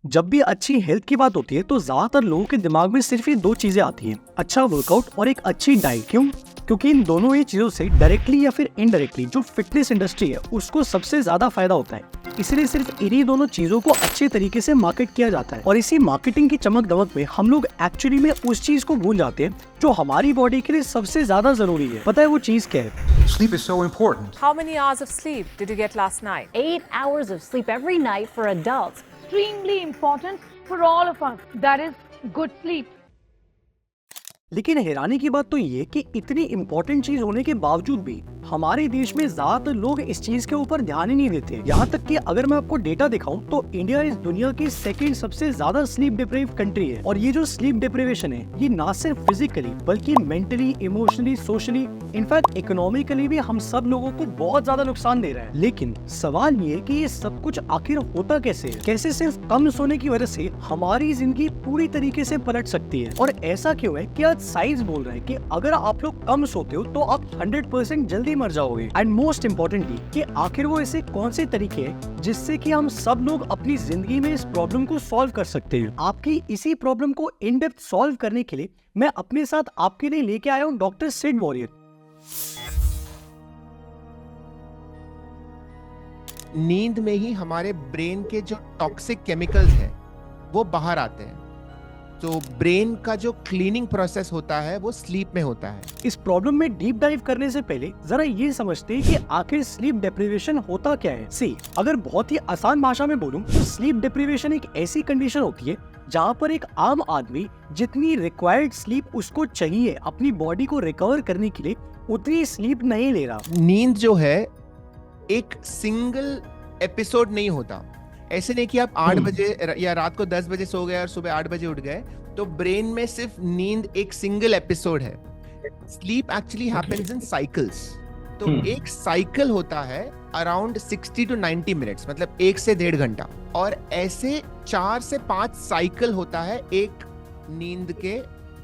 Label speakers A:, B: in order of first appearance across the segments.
A: जब भी अच्छी हेल्थ की बात होती है तो ज्यादातर लोगों के दिमाग में सिर्फ ये दो चीजें आती हैं, अच्छा वर्कआउट और एक अच्छी डाइट। क्यों? क्योंकि इन दोनों ही चीजों से डायरेक्टली या फिर इनडायरेक्टली जो फिटनेस इंडस्ट्री है उसको सबसे ज्यादा फायदा होता है। इसलिए सिर्फ इन्हीं दोनों चीजों को अच्छे तरीके से मार्केट किया जाता है और इसी मार्केटिंग की चमक दमक में हम लोग एक्चुअली में उस चीज को भूल जाते हैं जो हमारी बॉडी के लिए सबसे ज्यादा जरूरी है। पता है वो चीज क्या है?
B: Sleep is so important.
C: How many hours of sleep did you get last night?
D: 8 hours of sleep every night for adults.
E: Extremely important for all of us. That is good sleep.
A: लेकिन हैरानी की बात तो ये कि इतनी important चीज होने के बावजूद भी हमारे देश में ज्यादातर लोग इस चीज के ऊपर ध्यान ही नहीं देते। यहाँ तक कि अगर मैं आपको डेटा दिखाऊं तो इंडिया इस दुनिया की सेकंड सबसे ज्यादा स्लीप डिप्राइव्ड कंट्री है। और ये जो स्लीप डिप्राइवेशन है ये ना सिर्फ फिजिकली बल्कि mentally, emotionally, socially, in fact economically भी हम सब लोगों को बहुत ज्यादा नुकसान दे रहा है। लेकिन सवाल ये कि ये सब कुछ आखिर होता कैसे है? कैसे सिर्फ कम सोने की वजह से हमारी जिंदगी पूरी तरीके से पलट सकती है? और ऐसा क्यों है कि आज साइंस बोल रहा है कि अगर आप लोग कम सोते हो तो आप 100% जल्दी मर जाओगे। एंड मोस्ट इम्पोर्टेंटली कि आखिर वो ऐसे कौन से तरीके हैं जिससे कि हम सब लोग अपनी जिंदगी में इस प्रॉब्लम को सॉल्व कर सकते हैं। आपकी इसी प्रॉब्लम को इन डेप्थ सॉल्व करने के लिए मैं अपने साथ आपके लिए लेके आया हूँ डॉक्टर सिड वॉरियर।
F: नींद में ही हमारे ब्रेन के जो टॉक्सिक केमिकल्स हैं वो बाहर आते हैं। तो ब्रेन का जो क्लीनिंग प्रोसेस होता है वो स्लीप में होता है।
A: इस प्रॉब्लम में डीप डाइव करने से पहले जरा ये समझते हैं कि आखिर स्लीप डिप्रिवेशन होता क्या है। सी, अगर बहुत ही आसान भाषा में बोलूं तो स्लीप डिप्रिवेशन एक ऐसी कंडीशन होती है जहाँ पर एक आम आदमी जितनी रिक्वायर्ड स्लीप उसको चाहिए अपनी बॉडी को रिकवर करने के लिए उतनी स्लीप नहीं ले रहा।
F: नींद जो है एक सिंगल एपिसोड नहीं होता। ऐसे नहीं कि आप 8 बजे या रात को 10 बजे सो गए और सुबह 8 बजे उठ गए, तो ब्रेन में सिर्फ नींद एक सिंगल एपिसोड है। Sleep actually happens in cycles. तो एक साइकिल होता है अराउंड 60 to 90 मिनट्स, मतलब 1 से 1.5 घंटा। और ऐसे 4 से 5 साइकिल होता है एक नींद के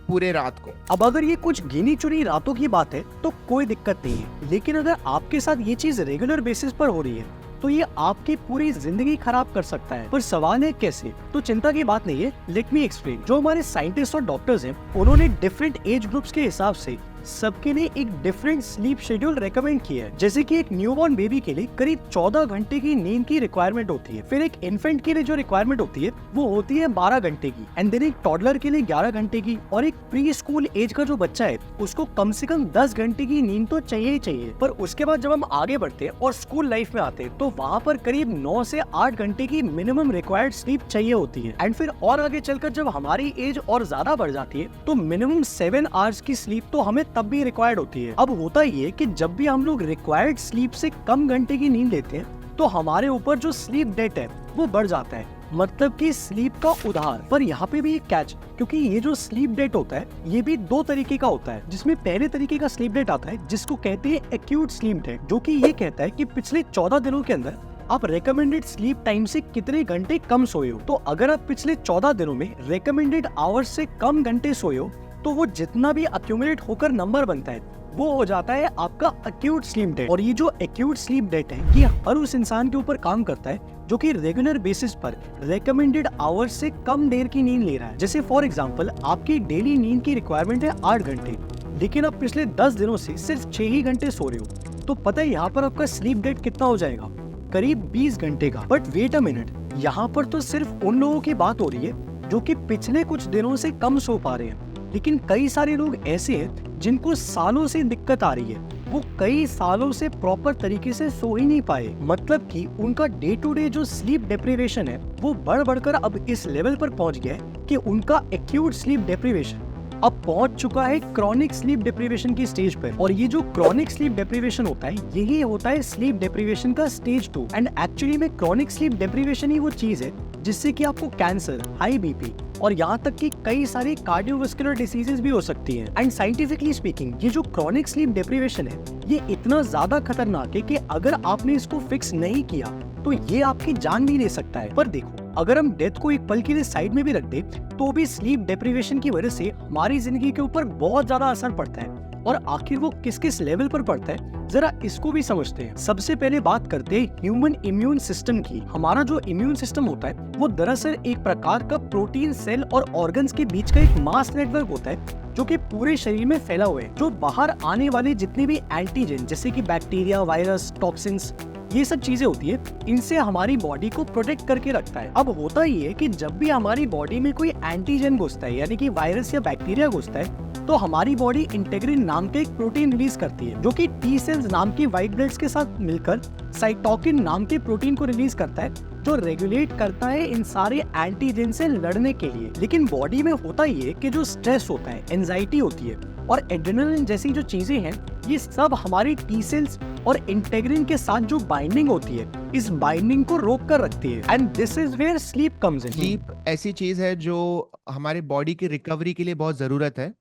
F: पूरे रात को।
A: अब अगर ये कुछ गिनी चुनी रातों की बात है तो कोई दिक्कत नहीं है, लेकिन अगर आपके साथ ये चीज रेगुलर बेसिस पर हो रही है तो ये आपकी पूरी जिंदगी खराब कर सकता है। पर सवाल है कैसे? तो चिंता की बात नहीं है, लेट मी एक्सप्लेन। जो हमारे साइंटिस्ट और डॉक्टर्स हैं उन्होंने डिफरेंट एज ग्रुप्स के हिसाब से सबके लिए एक डिफरेंट स्लीप शेड्यूल रेकमेंड किया है। जैसे कि एक न्यूबॉर्न बेबी के लिए करीब 14 घंटे की नींद की रिक्वायरमेंट होती है। फिर एक इन्फेंट के लिए जो रिक्वायरमेंट होती है वो होती है 12 घंटे की। एंड देन एक टॉडलर के लिए 11 घंटे की। और एक प्री स्कूल एज का जो बच्चा है उसको कम से कम 10 घंटे की नींद तो चाहिए ही चाहिए। पर उसके बाद जब हम आगे बढ़ते हैं और स्कूल लाइफ में आते हैं तो वहाँ पर करीब 9 से 8 घंटे की मिनिमम रिक्वायर्ड स्लीप चाहिए होती है। एंड फिर और आगे चलकर जब हमारी एज और ज्यादा बढ़ जाती है तो मिनिमम 7 आवर्स की स्लीप तो हमें तब भी रिक्वायर्ड होती है। अब होता ये कि जब भी हम लोग रिक्वायर्ड स्लीप से कम घंटे की नींद लेते हैं तो हमारे ऊपर जो स्लीप डेट है वो बढ़ जाता है, मतलब कि स्लीप का उधार। पर यहाँ पे भी एक कैच, क्योंकि ये जो स्लीप डेट होता है ये भी 2 तरीके का होता है। जिसमें पहले तरीके का स्लीप डेट आता है जिसको कहते हैं एक्यूट स्लीप डेट, जो कि ये कहता है कि पिछले 14 दिनों के अंदर आप रेकमेंडेड स्लीप टाइम से कितने घंटे कम सोए हो। तो अगर आप पिछले 14 दिनों में रेकमेंडेड आवर्स से कम घंटे सोए हो तो वो जितना भी अक्यूमुलेट होकर नंबर बनता है वो हो जाता है आपका एक्यूट स्लीप डेट। और ये जो एक्यूट स्लीप डेट है ये हर उस इंसान के ऊपर काम करता है जो कि रेगुलर बेसिस पर रेकमेंडेड आवर्स से कम देर की नींद ले रहा है। जैसे फॉर एग्जांपल आपकी डेली नींद की रिक्वायरमेंट है 8 घंटे, लेकिन आप पिछले 10 दिनों से सिर्फ 6 ही घंटे सो रहे हो। तो पता है यहाँ पर आपका स्लीप डेट कितना हो जाएगा? करीब 20 घंटे का। बट वेट अ मिनट, यहाँ पर तो सिर्फ उन लोगों की बात हो रही है जो कि पिछले कुछ दिनों से कम सो पा रहे हैं। लेकिन कई सारे लोग ऐसे हैं जिनको सालों से दिक्कत आ रही है, वो कई सालों से प्रॉपर तरीके से सो ही नहीं पाए। मतलब कि उनका डे टू डे जो स्लीप डिप्रिवेशन है वो बढ़ बढ़कर अब इस लेवल पर पहुंच गया है कि उनका एक्यूट स्लीप डिप्रिवेशन अब पहुंच चुका है क्रॉनिक स्लीप डिप्रिवेशन की स्टेज पर। और ये जो क्रॉनिक स्लीप डिप्रिवेशन होता है यही होता है स्लीप डिप्रिवेशन का स्टेज 2। एंड एक्चुअली में क्रॉनिक स्लीप डिप्रिवेशन ही वो चीज है जिससे कि आपको कैंसर, हाई बीपी और यहाँ तक कि कई सारी कार्डियोवास्कुलर डिसीजेस भी हो सकती हैं। एंड साइंटिफिकली स्पीकिंग ये जो क्रॉनिक स्लीप डिप्रिवेशन है ये इतना ज्यादा खतरनाक है कि अगर आपने इसको फिक्स नहीं किया तो ये आपकी जान भी ले सकता है। पर देखो, अगर हम डेथ को एक पल के लिए साइड में भी रख दे तो भी स्लीप डिप्रिवेशन की वजह से हमारी जिंदगी के ऊपर बहुत ज्यादा असर पड़ता है। और आखिर वो किस किस लेवल पर पड़ता है, जरा इसको भी समझते हैं। सबसे पहले बात करते हैं ह्यूमन इम्यून सिस्टम की। हमारा जो इम्यून सिस्टम होता है वो दरअसल एक प्रकार का प्रोटीन, सेल और ऑर्गन्स के बीच का एक मास नेटवर्क होता है जो कि पूरे शरीर में फैला हुआ है, जो बाहर आने वाले जितने भी एंटीजन जैसे कि बैक्टीरिया, वायरस, टॉक्सिन्स, ये सब चीजें होती है, इनसे हमारी बॉडी को प्रोटेक्ट करके रखता है। अब होता ही है कि जब भी हमारी बॉडी में कोई एंटीजन घुसता है, यानी कि वायरस या बैक्टीरिया घुसता है, तो हमारी बॉडी इंटेग्रिन नाम के एक प्रोटीन रिलीज करती है जो कि टी सेल्स नाम की व्हाइट ब्लड्स के साथ मिलकर साइटोकिन नाम के प्रोटीन को रिलीज करता है, जो रेगुलेट करता है इन सारे एंटीजन से लड़ने के लिए। लेकिन बॉडी में होता ही है कि जो स्ट्रेस होता है, एंजाइटी होती है और एड्रेनलिन जैसी जो चीजें हैं, ये सब हमारी टी सेल्स और इंटेग्रिन के साथ जो बाइंडिंग होती है, इस बाइंडिंग को रोक कर रखती है। And this is where sleep comes in.
F: Sleep ऐसी चीज है जो हमारे बॉडी की रिकवरी के लिए बहुत जरूरत है,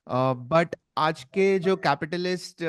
F: बट आज के जो कैपिटलिस्ट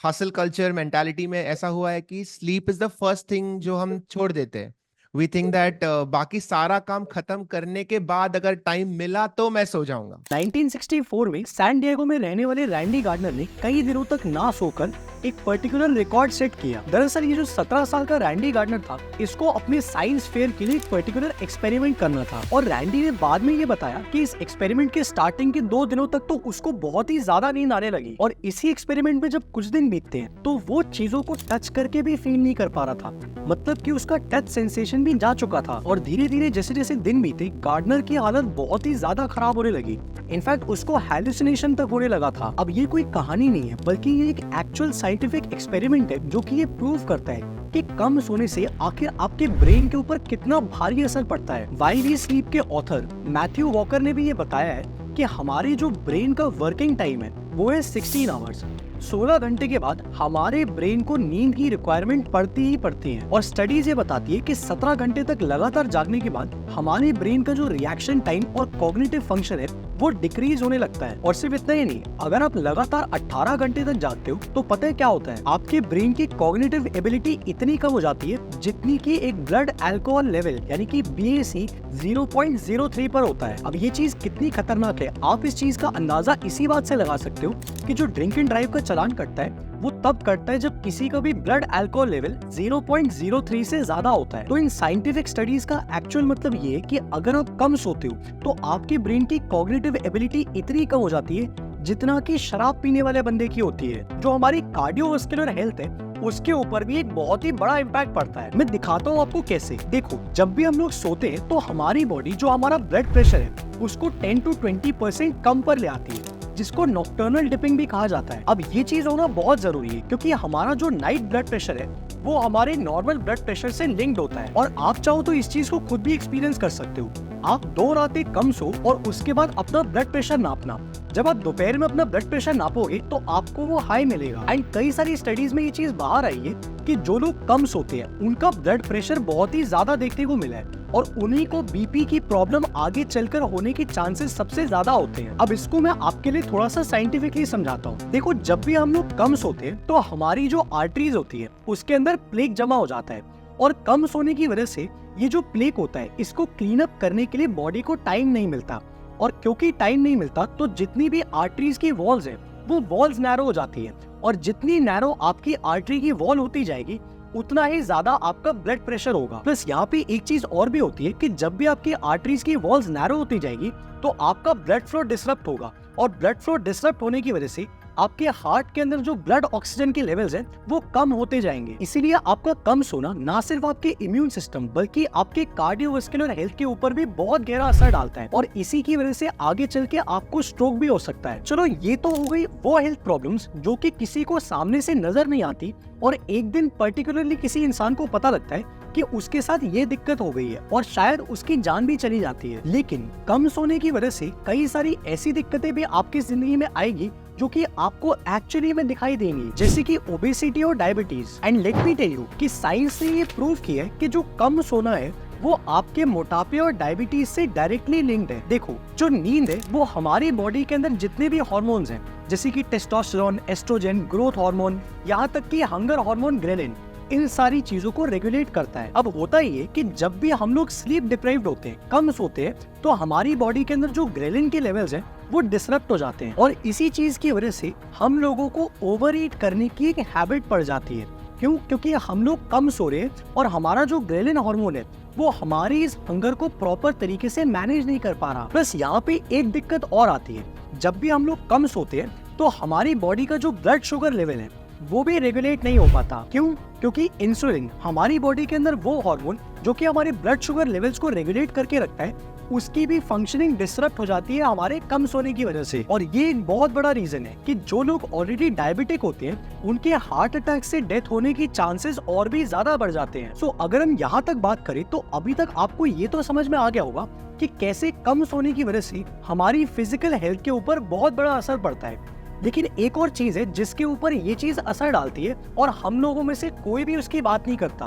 F: हसल कल्चर मेंटालिटी में ऐसा हुआ है कि sleep is the first thing जो हम छोड़ देते हैं। वी थिंक दैट बाकी सारा काम खत्म करने के बाद अगर टाइम मिला तो मैं सो जाऊंगा।
A: 1964 में सैन डिएगो में रहने वाले रैंडी गार्डनर ने कई दिनों तक ना सोकर एक पर्टिकुलर रिकॉर्ड सेट किया। दरअसल ये जो 17 साल का रैंडी गार्डनर था, इसको अपने साइंस फेयर के लिए एक पर्टिकुलर एक्सपेरिमेंट करना था और रैंडी ने बाद में ये बताया कि इस एक्सपेरिमेंट के स्टार्टिंग के 2 दिनों तक तो उसको बहुत ही ज्यादा नींद आने लगी और इसी एक्सपेरिमेंट में जब कुछ दिन बीतते हैं तो वो चीजों को टच करके भी फील नहीं कर पा रहा था, मतलब कि उसका टच सेंसेशन भी जा चुका था। और धीरे धीरे जैसे जैसे दिन बीते, गार्डनर की हालत बहुत ही ज्यादा खराब होने लगी। इनफैक्ट उसको हैलुसिनेशन तक होने लगा था। अब ये कोई कहानी नहीं है, बल्कि ये एक एक्चुअल साइंटिफिक एक्सपेरिमेंट है जो कि ये प्रूव करता है कि कम सोने से आखिर आपके ब्रेन के ऊपर कितना भारी असर पड़ता है। व्हाई वी स्लीप के ऑथर मैथ्यू वॉकर ने भी ये बताया है कि हमारे जो ब्रेन का वर्किंग टाइम है वो है 16 आवर्स। 16 घंटे के बाद हमारे ब्रेन को नींद की रिक्वायरमेंट पड़ती ही पड़ती है और स्टडीज ये बताती है कि 17 घंटे तक लगातार जागने के बाद हमारे ब्रेन का जो रिएक्शन टाइम और कॉग्निटिव फंक्शन है वो डिक्रीज होने लगता है। और सिर्फ इतना ही नहीं, अगर आप लगातार 18 घंटे तक जागते हो तो पता है क्या होता है, आपके ब्रेन की कॉग्निटिव एबिलिटी इतनी कम हो जाती है जितनी की एक ब्लड अल्कोहल लेवल यानी कि BAC 0.03 पर होता है। अब ये चीज कितनी खतरनाक है आप इस चीज का अंदाजा इसी बात से लगा सकते हो कि जो ड्रिंक एंड ड्राइव का चालान कटता है वो तब कटता है जब किसी का भी ब्लड अल्कोहल लेवल 0.03 से ज्यादा होता है। तो इन साइंटिफिक स्टडीज का एक्चुअल मतलब ये है कि अगर आप कम सोते हो तो आपके ब्रेन की कॉग्निटिव एबिलिटी इतनी कम हो जाती है जितना कि शराब पीने वाले बंदे की होती है। जो हमारी कार्डियोवास्कुलर हेल्थ है उसके ऊपर भी एक बहुत ही बड़ा इम्पैक्ट पड़ता है। मैं दिखाता हूँ आपको कैसे। देखो, जब भी हम लोग सोते हैं तो हमारी बॉडी जो हमारा ब्लड प्रेशर है उसको 10 to 20% कम पर ले आती है, जिसको नॉक्टर्नल डिपिंग भी कहा जाता है। अब ये चीज होना बहुत जरूरी है क्योंकि हमारा जो नाइट ब्लड प्रेशर है वो हमारे नॉर्मल ब्लड प्रेशर से लिंक्ड होता है। और आप चाहो तो इस चीज को खुद भी एक्सपीरियंस कर सकते हो। आप 2 रातें कम सो और उसके बाद अपना ब्लड प्रेशर नापना। जब आप दोपहर में अपना ब्लड प्रेशर नापोगे तो आपको वो हाई मिलेगा। एंड कई सारी स्टडीज में ये चीज बाहर आई है कि जो लोग कम सोते हैं उनका ब्लड प्रेशर बहुत ही ज्यादा देखने को मिला है और उन्हीं को बीपी की प्रॉब्लम आगे चलकर होने के चांसेस सबसे ज्यादा होते हैं। अब इसको मैं आपके लिए थोड़ा सा साइंटिफिकली समझाता हूँ। देखो, जब भी हम लोग कम सोते हैं तो हमारी जो आर्टरीज होती है उसके अंदर प्लेक जमा हो जाता है और कम सोने की वजह से ये जो प्लेक होता है इसको क्लीन अप करने के लिए बॉडी को टाइम नहीं मिलता। और क्योंकि टाइम नहीं मिलता तो जितनी भी आर्टरीज की वॉल्स है वो वॉल्स नैरो हो जाती है और जितनी नैरो आपकी आर्टरी की वॉल होती जाएगी उतना ही ज्यादा आपका ब्लड प्रेशर होगा। प्लस यहाँ पे एक चीज और भी होती है कि जब भी आपकी आर्टरीज की वॉल्स नैरो होती जाएगी तो आपका ब्लड फ्लो डिसरप्ट होगा और ब्लड फ्लो डिसरप्ट होने की वजह से आपके हार्ट के अंदर जो ब्लड ऑक्सीजन के लेवल्स हैं वो कम होते जाएंगे। इसीलिए आपका कम सोना ना सिर्फ आपके इम्यून सिस्टम बल्कि आपके कार्डियोवास्कुलर हेल्थ के ऊपर भी बहुत गहरा असर डालता है और इसी की वजह से आगे चल के आपको स्ट्रोक भी हो सकता है। चलो, ये तो हो गई वो हेल्थ प्रॉब्लम्स जो कि किसी को सामने से नजर नहीं आती और एक दिन पर्टिकुलरली किसी इंसान को पता लगता है कि उसके साथ ये दिक्कत हो गई है और शायद उसकी जान भी चली जाती है। लेकिन कम सोने की वजह से कई सारी ऐसी दिक्कतें भी आपकी जिंदगी में आएगी जो कि आपको एक्चुअली में दिखाई देंगी, जैसे कि ओबेसिटी और diabetes. And let me tell you कि साइंस ने ये प्रूव किया है कि जो कम सोना है वो आपके मोटापे और डायबिटीज से डायरेक्टली लिंक्ड है। देखो, जो नींद है वो हमारी बॉडी के अंदर जितने भी हार्मोन्स हैं जैसे कि टेस्टोस्टेरोन, एस्ट्रोजन, ग्रोथ हार्मोन, यहाँ तक कि हंगर हार्मोन ग्रेलिन, इन सारी चीजों को रेगुलेट करता है। अब होता ही है कि जब भी हम लोग स्लीप डिप्राइव्ड होते हैं, कम सोते हैं, तो हमारी बॉडी के अंदर जो ग्रेलिन के लेवल्स हैं वो डिसरप्ट हो जाते हैं और इसी चीज की वजह से हम लोगों को ओवर ईट करने की एक हैबिट पड़ जाती है। क्यों? क्योंकि हम लोग कम सो रहे हैं और हमारा जो ग्रेलिन हार्मोन है वो हमारी इस हंगर को प्रॉपर तरीके से मैनेज नहीं कर पा रहा। प्लस यहाँ पे एक दिक्कत और आती है, जब भी हम लोग कम सोते हैं तो हमारी बॉडी का जो ब्लड शुगर लेवल है वो भी रेगुलेट नहीं हो पाता। क्यों? क्योंकि इंसुलिन हमारी बॉडी के अंदर वो हार्मोन जो कि हमारे ब्लड शुगर लेवल्स को रेगुलेट करके रखता है, उसकी भी फंक्शनिंग डिसरप्ट हो जाती है हमारे कम सोने की वजह से। और ये एक बहुत बड़ा रीजन है कि जो लोग ऑलरेडी डायबिटिक होते हैं उनके हार्ट अटैक से डेथ होने की चांसेस और भी ज्यादा बढ़ जाते हैं। सो अगर हम यहाँ तक बात करें तो अभी तक आपको ये तो समझ में आ गया होगा कि कैसे कम सोने की वजह से हमारी फिजिकल हेल्थ के ऊपर बहुत बड़ा असर पड़ता है। लेकिन एक और चीज है जिसके ऊपर ये चीज असर डालती है और हम लोगों में से कोई भी उसकी बात नहीं करता,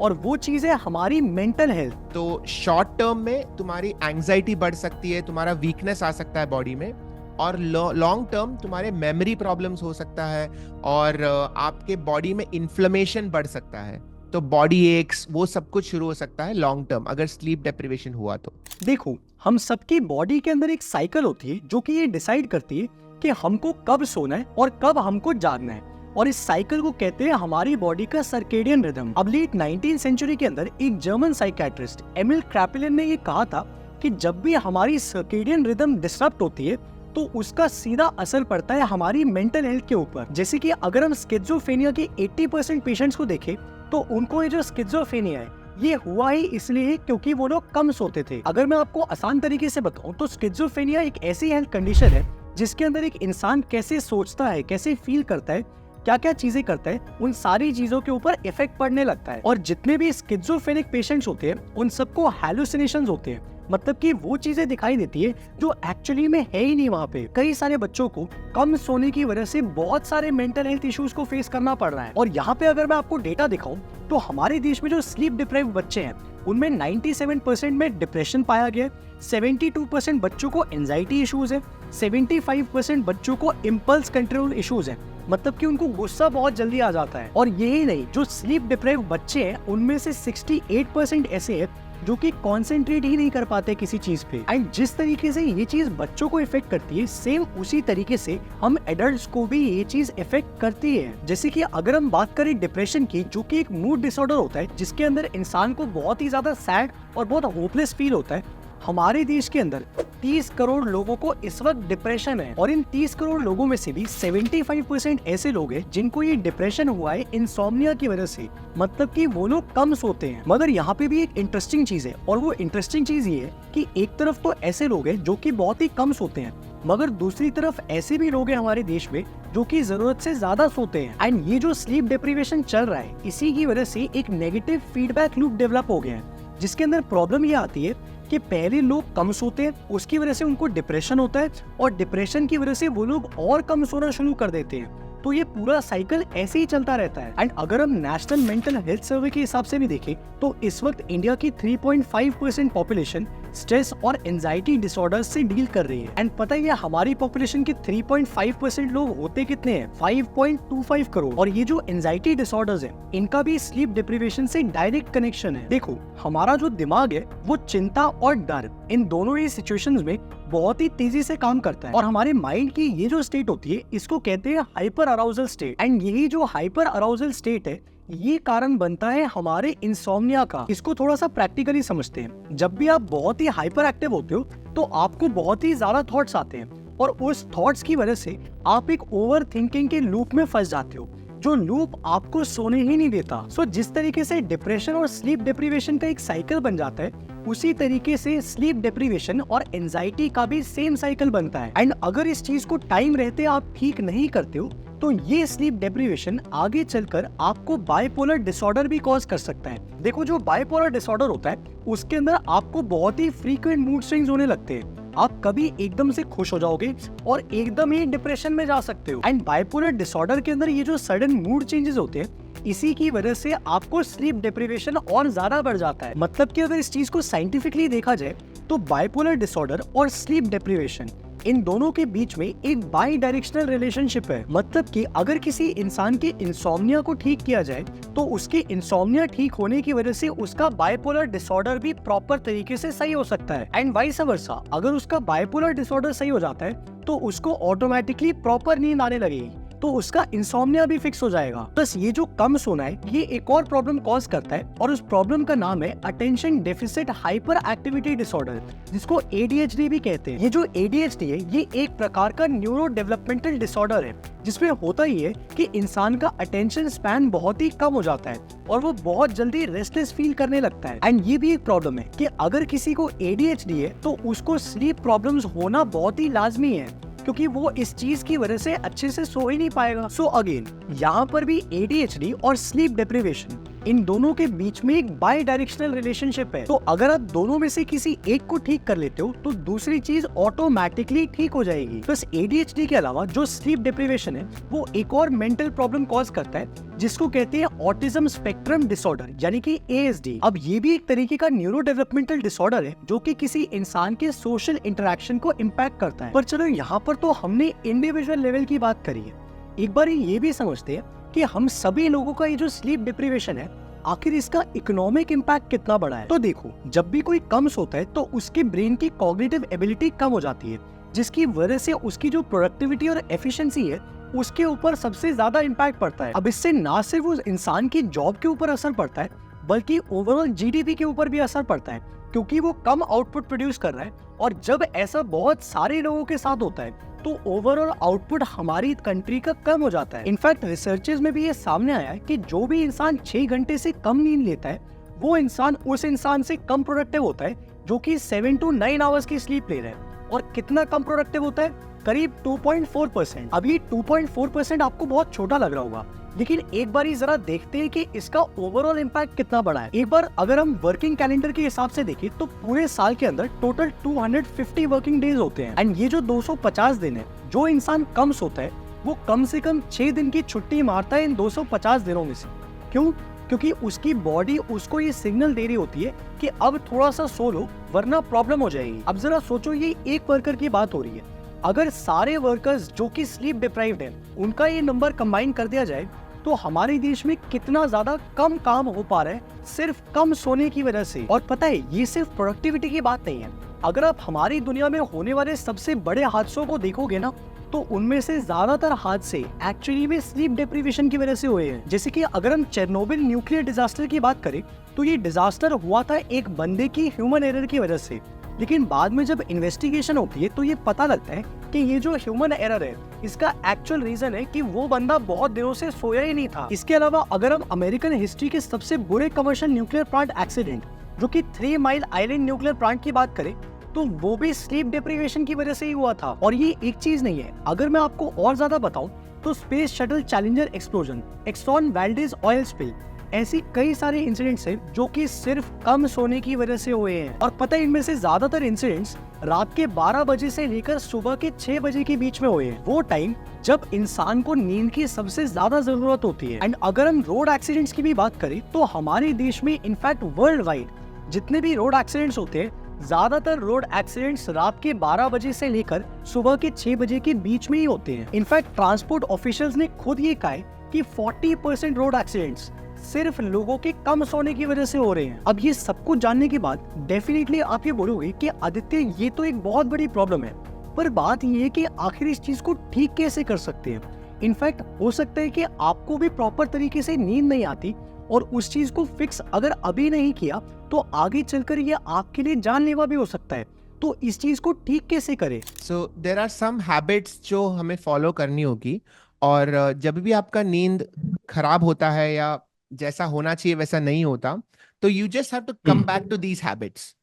A: और वो चीज है हमारी मेंटल हेल्थ।
F: तो शॉर्ट टर्म में तुम्हारी एंजाइटी बढ़ सकती है, तुम्हारा वीकनेस आ सकता है बॉडी में, और लॉन्ग टर्म तुम्हारे मेमोरी प्रॉब्लम्स हो सकता है और आपके बॉडी में इन्फ्लेमेशन बढ़ सकता है। तो बॉडी एक्स वो सब कुछ शुरू हो सकता है लॉन्ग टर्म अगर स्लीप डेप्रिवेशन हुआ तो।
A: देखो, हम सबकी बॉडी के अंदर एक साइकिल होती है जो कि ये डिसाइड करती है कि हमको कब सोना है और कब हमको जागना है, और इस साइकिल को कहते हैं हमारी बॉडी का सर्केडियन रिदम। अब लेट 19th सेंचुरी के अंदर एक जर्मन साइकियाट्रिस्ट एमिल क्रैपलिन ने ये कहा था कि जब भी हमारी सर्केडियन रिदम डिसरप्ट होती है तो उसका सीधा असर पड़ता है हमारी मेंटल हेल्थ के ऊपर। जैसे कि अगर हम स्किज़ोफ्रेनिया के 80% पेशेंट्स को देखें तो उनको ये जो स्किज़ोफ्रेनिया है ये हुआ ही इसलिए क्योंकि वो लोग कम सोते थे। अगर मैं आपको आसान तरीके से बताऊं तो स्किज़ोफ्रेनिया एक ऐसी हेल्थ कंडीशन है जिसके अंदर एक इंसान कैसे सोचता है, कैसे फील करता है, क्या क्या चीजें करता है, उन सारी चीजों के ऊपर इफेक्ट पड़ने लगता है। और जितने भी स्किज़ोफ्रेनिक पेशेंट्स होते हैं उन सबको हैलुसिनेशंस होते हैं, मतलब कि वो चीजें दिखाई देती है जो एक्चुअली में है ही नहीं वहाँ पे। कई सारे बच्चों को कम सोने की वजह से बहुत सारे मेंटल हेल्थ इश्यूज को फेस करना पड़ रहा है। और यहाँ पे अगर मैं आपको डेटा दिखाऊं तो हमारे देश में जो स्लीप डिप्राइव्ड बच्चे हैं उनमें 97% में डिप्रेशन पाया गया, 72% बच्चों को एंजाइटी इश्यूज है, 75% बच्चों को इम्पल्स कंट्रोल इश्यूज है, मतलब कि उनको गुस्सा बहुत जल्दी आ जाता है। और यही नहीं, जो स्लीप डिप्राइव्ड बच्चे हैं उनमें से 68% ऐसे हैं जो कि कॉन्सेंट्रेट ही नहीं कर पाते किसी चीज पे। एंड जिस तरीके से ये चीज बच्चों को इफेक्ट करती है, सेम उसी तरीके से हम एडल्ट्स को भी ये चीज इफेक्ट करती है। जैसे कि अगर हम बात करें डिप्रेशन की, जो कि एक मूड डिसऑर्डर होता है जिसके अंदर इंसान को बहुत ही ज्यादा सैड और बहुत होपलेस फील होता है, हमारे देश के अंदर 30 करोड़ लोगों को इस वक्त डिप्रेशन है। और इन 30 करोड़ लोगों में से भी 75% ऐसे लोग हैं जिनको ये डिप्रेशन हुआ है इंसोम्निया की वजह से, मतलब कि वो लोग कम सोते हैं। मगर यहाँ पे भी एक इंटरेस्टिंग चीज है, और वो इंटरेस्टिंग चीज ये है कि एक तरफ तो ऐसे लोग हैं जो कि बहुत ही कम सोते हैं, मगर दूसरी तरफ ऐसे भी लोग हैं हमारे देश में जो कि जरूरत से ज्यादा सोते हैं। एंड ये जो स्लीप डिप्रिवेशन चल रहा है, इसी की वजह से एक नेगेटिव फीडबैक लूप डेवलप हो गया है, जिसके अंदर प्रॉब्लम ये आती है कि पहले लोग कम सोते हैं, उसकी वजह से उनको डिप्रेशन होता है, और डिप्रेशन की वजह से वो लोग और कम सोना शुरू कर देते हैं। तो ये पूरा साइकिल ऐसे ही चलता रहता है। एंड अगर हम नेशनल मेंटल हेल्थ सर्वे के हिसाब से भी देखें तो इस वक्त इंडिया की 3.5% पॉपुलेशन स्ट्रेस और एंजाइटी डिसऑर्डर्स से डील कर रही है। एंड पता है हमारी पॉपुलेशन के 3.5% लोग होते कितने हैं? 5.25 करोड़। और ये जो एंजाइटी डिसऑर्डर्स है इनका भी स्लीप डिप्रिवेशन से डायरेक्ट कनेक्शन है। देखो, हमारा जो दिमाग है वो चिंता और डर इन दोनों ही सिचुएशंस में बहुत ही तेजी से काम करता है। और हमारे माइंड की ये जो स्टेट होती है इसको कहते हैं हाइपर अराउजल स्टेट। एंड यही जो हाइपर अराउजल स्टेट है ये कारण बनता है हमारे इंसोम्निया का। इसको थोड़ा सा प्रैक्टिकली समझते हैं। जब भी आप बहुत ही हाइपर एक्टिव होते हो तो आपको बहुत ही ज्यादा थॉट्स आते हैं, और उस थॉट्स की वजह से आप एक ओवर थिंकिंग के लूप में फंस जाते हो, जो लूप आपको सोने ही नहीं देता। सो जिस तरीके से डिप्रेशन और स्लीप डिप्रिवेशन का एक साइकिल बन जाता है, उसी तरीके से स्लीप डिप्रिवेशन और एंजाइटी का भी सेम साइकिल बनता है। एंड अगर इस चीज को टाइम रहते आप ठीक नहीं करते हो तो ये स्लीप डिप्रिवेशन आगे चलकर आपको बाइपोलर डिसऑर्डर भी कॉज कर सकता है। देखो, जो बाइपोलर डिसऑर्डर होता है उसके अंदर आपको बहुत ही फ्रीक्वेंट मूड स्विंग्स होने लगते हैं। आप कभी एकदम से खुश हो जाओगे और एकदम ही डिप्रेशन में जा सकते हो। एंड बाइपोलर डिसऑर्डर के अंदर ये जो सडन मूड चेंजेस होते हैं, इसी की वजह से आपको स्लीप डिप्रिवेशन और ज्यादा बढ़ जाता है। मतलब कि अगर इस चीज को साइंटिफिकली देखा जाए तो बाइपोलर डिसऑर्डर और स्लीप डिप्रिवेशन इन दोनों के बीच में एक बाई डायरेक्शनल रिलेशनशिप है। मतलब कि अगर किसी इंसान के इंसोम्निया को ठीक किया जाए तो उसके इंसोम्निया ठीक होने की वजह से उसका बाइपोलर डिसऑर्डर भी प्रॉपर तरीके से सही हो सकता है, एंड वाइस वर्सा। अगर उसका बाइपोलर डिसऑर्डर सही हो जाता है तो उसको ऑटोमेटिकली प्रॉपर नींद आने लगेगी, तो उसका इंसोम्निया भी फिक्स हो जाएगा। बस ये जो कम सोना है ये एक और प्रॉब्लम कॉज करता है, और उस प्रॉब्लम का नाम है attention deficit hyper activity disorder, जिसको ADHD भी कहते हैं। ये जो ADHD है ये एक प्रकार का न्यूरो डेवलपमेंटल डिसऑर्डर है, जिसमें होता ही है कि इंसान का अटेंशन स्पैन बहुत ही कम हो जाता है और वो बहुत जल्दी रेस्टलेस फील करने लगता है। एंड ये भी एक प्रॉब्लम है कि अगर किसी को ADHD है तो उसको स्लीप प्रॉब्लम्स होना बहुत ही लाजमी है, क्योंकि वो इस चीज की वजह से अच्छे से सो ही नहीं पाएगा। सो अगेन यहाँ पर भी ADHD और स्लीप डिप्रिवेशन, इन दोनों के बीच में एक बाई डायरेक्शनल रिलेशनशिप है। तो अगर आप दोनों में से किसी एक को ठीक कर लेते हो तो दूसरी चीज ऑटोमेटिकली ठीक हो जाएगी। बस ADHD के अलावा जो स्लीप डिप्रिवेशन है वो एक और मेंटल प्रॉब्लम कॉज करता है, जिसको कहते हैं ऑटिज्म स्पेक्ट्रम डिसऑर्डर, यानी कि ASD। अब ये भी एक तरीके का न्यूरो डेवलपमेंटल डिसऑर्डर है जो कि किसी इंसान के सोशल इंटरेक्शन को इम्पैक्ट करता है। पर चलो यहाँ पर तो हमने इंडिविजुअल लेवल की बात करी है, एक बार ये भी समझते हैं कि हम सभी लोगों का ये जो स्लीप डिप्रिवेशन है आखिर इसका इकोनॉमिक इम्पैक्ट कितना बड़ा है। तो देखो, जब भी कोई कम सोता है तो उसके ब्रेन की कॉग्निटिव एबिलिटी कम हो जाती है, जिसकी वजह से उसकी जो प्रोडक्टिविटी और एफिशिएंसी है उसके ऊपर सबसे ज्यादा इम्पैक्ट पड़ता है। अब इससे ना सिर्फ उस इंसान की जॉब के ऊपर असर पड़ता है बल्कि ओवरऑल GDP के ऊपर भी असर पड़ता है, क्योंकि वो कम आउटपुट प्रोड्यूस कर रहा है। और जब ऐसा बहुत सारे लोगों के साथ होता है तो ओवरऑल आउटपुट हमारी कंट्री का कम हो जाता है। इनफैक्ट रिसर्चेस में भी ये सामने आया है कि जो भी इंसान 6 घंटे से कम नींद लेता है वो इंसान उस इंसान से कम प्रोडक्टिव होता है जो कि 7 to 9 आवर्स की स्लीप ले रहा है। और कितना कम प्रोडक्टिव होता है? करीब 2.4%। अब ये 2.4% आपको बहुत छोटा लग रहा होगा, लेकिन एक बार जरा देखते हैं कि इसका ओवरऑल इम्पैक्ट कितना बड़ा है। एक बार अगर हम वर्किंग कैलेंडर के हिसाब से देखें तो पूरे साल के अंदर टोटल 250 वर्किंग डेज होते हैं, एंड ये जो 250 दिन है, जो इंसान कम सोता है वो कम से कम 6 दिन की छुट्टी मारता है इन 250 दिनों में से। क्यों? क्योंकि उसकी बॉडी उसको ये सिग्नल दे रही होती है कि अब थोड़ा सा सो लो वरना प्रॉब्लम हो जाएगी। अब जरा सोचो, ये एक वर्कर की बात हो रही है, अगर सारे वर्कर्स जो कि स्लीप डिप्राइव्ड हैं उनका ये नंबर कंबाइन कर दिया जाए तो हमारे देश में कितना ज्यादा कम काम हो पा रहा है सिर्फ कम सोने की वजह से। और पता है, ये सिर्फ प्रोडक्टिविटी की बात नहीं है। अगर आप हमारी दुनिया में होने वाले सबसे बड़े हादसों को देखोगे ना तो उनमें से ज्यादातर हादसे एक्चुअली में स्लीप डिप्रिवेशन की वजह से हुए हैं। जैसे कि अगर हम चेरनोबिल न्यूक्लियर डिजास्टर की बात करें तो ये डिजास्टर हुआ था एक बंदे की ह्यूमन एरर की वजह से, लेकिन बाद में जब इन्वेस्टिगेशन होती है तो ये पता लगता है कि ये जो ह्यूमन एरर है इसका एक्चुअल रीजन है कि वो बंदा बहुत दिनों से सोया ही नहीं था। इसके अलावा अगर हम अमेरिकन हिस्ट्री के सबसे बुरे कमर्शियल न्यूक्लियर प्लांट एक्सीडेंट जो कि 3 माइल आइलैंड न्यूक्लियर प्लांट की बात करें तो वो भी स्लीप डिप्रिवेशन की वजह से ही हुआ था। और ये एक चीज नहीं है, अगर मैं आपको और ज्यादा बताऊं तो space shuttle Challenger explosion, Exxon Valdez oil spill, ऐसी कई सारे इंसिडेंट्स हैं जो कि सिर्फ कम सोने की वजह से हुए हैं। और पता है, इनमें से ज्यादातर इंसिडेंट्स रात के 12 बजे से लेकर सुबह के 6 बजे के बीच में हुए हैं, वो टाइम जब इंसान को नींद की सबसे ज्यादा जरूरत होती है। एंड अगर हम रोड एक्सीडेंट्स की भी बात करें तो हमारे देश में इनफैक्ट वर्ल्ड वाइड जितने भी रोड एक्सीडेंट्स होते हैं, ज्यादातर रोड एक्सीडेंट्स रात के 12 बजे से लेकर सुबह के 6 बजे के बीच में ही होते हैं। इनफैक्ट ट्रांसपोर्ट ऑफिशियल्स ने खुद ये कहा है कि 40% रोड एक्सीडेंट्स सिर्फ लोगों के कम सोने की वजह से हो रहे हैं। अब ये सब कुछ जानने के बाद डेफिनेटली आप ये बोलोगे कि आदित्य ये तो एक बहुत बड़ी प्रॉब्लम है, पर बात ये है कि आखिर इस चीज को ठीक कैसे कर सकते हैं। इनफैक्ट हो सकता है कि आपको भी प्रॉपर तरीके से नींद नहीं आती और उस चीज को फिक्स अगर अभी नहीं किया तो आगे चलकर ये आपके लिए जानलेवा भी हो सकता है। तो इस चीज को ठीक कैसे करें?
F: So there are some habits जो हमें फॉलो करनी होगी, और जब भी आपका नींद खराब होता है या जैसा होना चाहिए वैसा नहीं होता तो you just have to come back to these habits.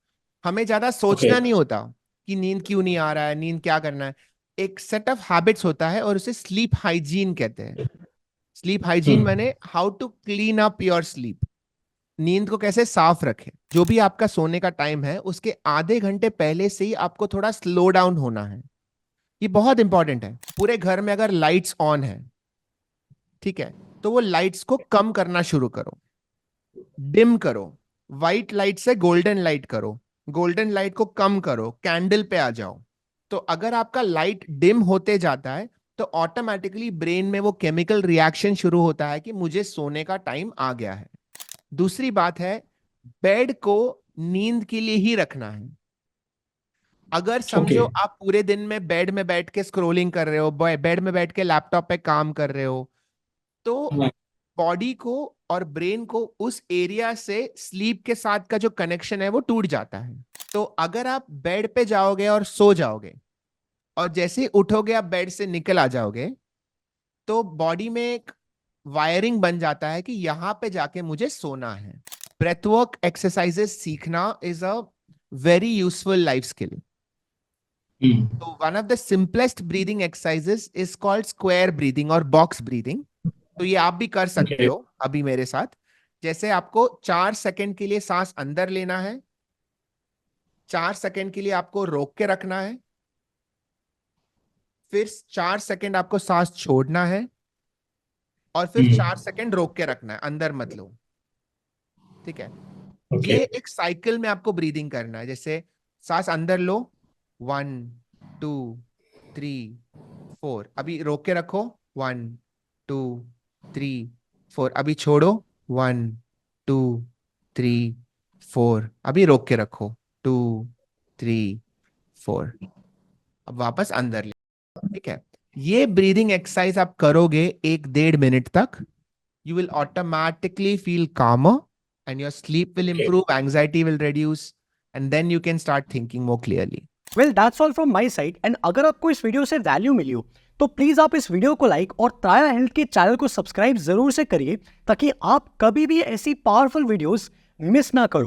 F: हमें ज्यादा सोचना नहीं होता कि नींद क्यों नहीं आ रहा है, नींद क्या करना है। एक सेट ऑफ हैबिट्स होता है और उसे स्लीप हाइजीन कहते हैं। स्लीप हाइजीन माने how to clean up your sleep, नींद को कैसे साफ रखें। जो भी आपका सोने का टाइम है उसके आधे घंटे पहले से ही आपको थोड़ा स्लो डाउन होना है। ये बहुत इंपॉर्टेंट है। पूरे घर में अगर लाइट्स ऑन है, ठीक है, तो वो लाइट्स को कम करना शुरू करो, डिम करो। व्हाइट लाइट से गोल्डन लाइट करो, गोल्डन लाइट को कम करो, कैंडल पे आ जाओ। तो अगर आपका लाइट डिम होते जाता है तो ऑटोमेटिकली ब्रेन में वो केमिकल रिएक्शन शुरू होता है कि मुझे सोने का टाइम आ गया है। दूसरी बात है, बेड को नींद के लिए ही रखना है। अगर समझो आप पूरे दिन में बेड में बैठ के स्क्रोलिंग कर रहे हो, बेड में बैठ के लैपटॉप पे काम कर रहे हो, तो बॉडी को और ब्रेन को उस एरिया से स्लीप के साथ का जो कनेक्शन है वो टूट जाता है। तो अगर आप बेड पे जाओगे और सो जाओगे और जैसे ही उठोगे आप बेड से निकल आ जाओगे, तो बॉडी में एक वायरिंग बन जाता है कि यहां पे जाके मुझे सोना है। ब्रेथवर्क एक्सरसाइजेस सीखना is a very useful life skill. तो one of the simplest breathing exercises is called square breathing और बॉक्स ब्रीदिंग। तो ये आप भी कर सकते हो अभी मेरे साथ। जैसे आपको 4 सेकंड के लिए सांस अंदर लेना है, 4 सेकंड के लिए आपको रोक के रखना है, फिर 4 सेकंड आपको सांस छोड़ना है और फिर 4 सेकंड रोक के रखना है, अंदर मत लो। ठीक है, ये एक साइकिल में आपको ब्रीदिंग करना है। जैसे सांस अंदर लो, 1 2 3 4, अभी रोक के रखो, 1 2 3 4, अभी छोड़ो, 1 2 3 4, अभी रोक के रखो, 2 3 4, अब वापस अंदर ले। ठीक है, ये ब्रीदिंग एक्सरसाइज आप करोगे 1-1.5 मिनट तक, you will automatically feel calmer and your sleep will improve, anxiety will reduce, and then you can start thinking more clearly.
A: Well that's all from my side. And अगर आपको इस video से value मिली हो तो please आप इस video को like और त्राया हेल्थ के चैनल को सब्सक्राइब जरूर से करिए, ताकि आप कभी भी ऐसी पावरफुल वीडियोस मिस ना करो।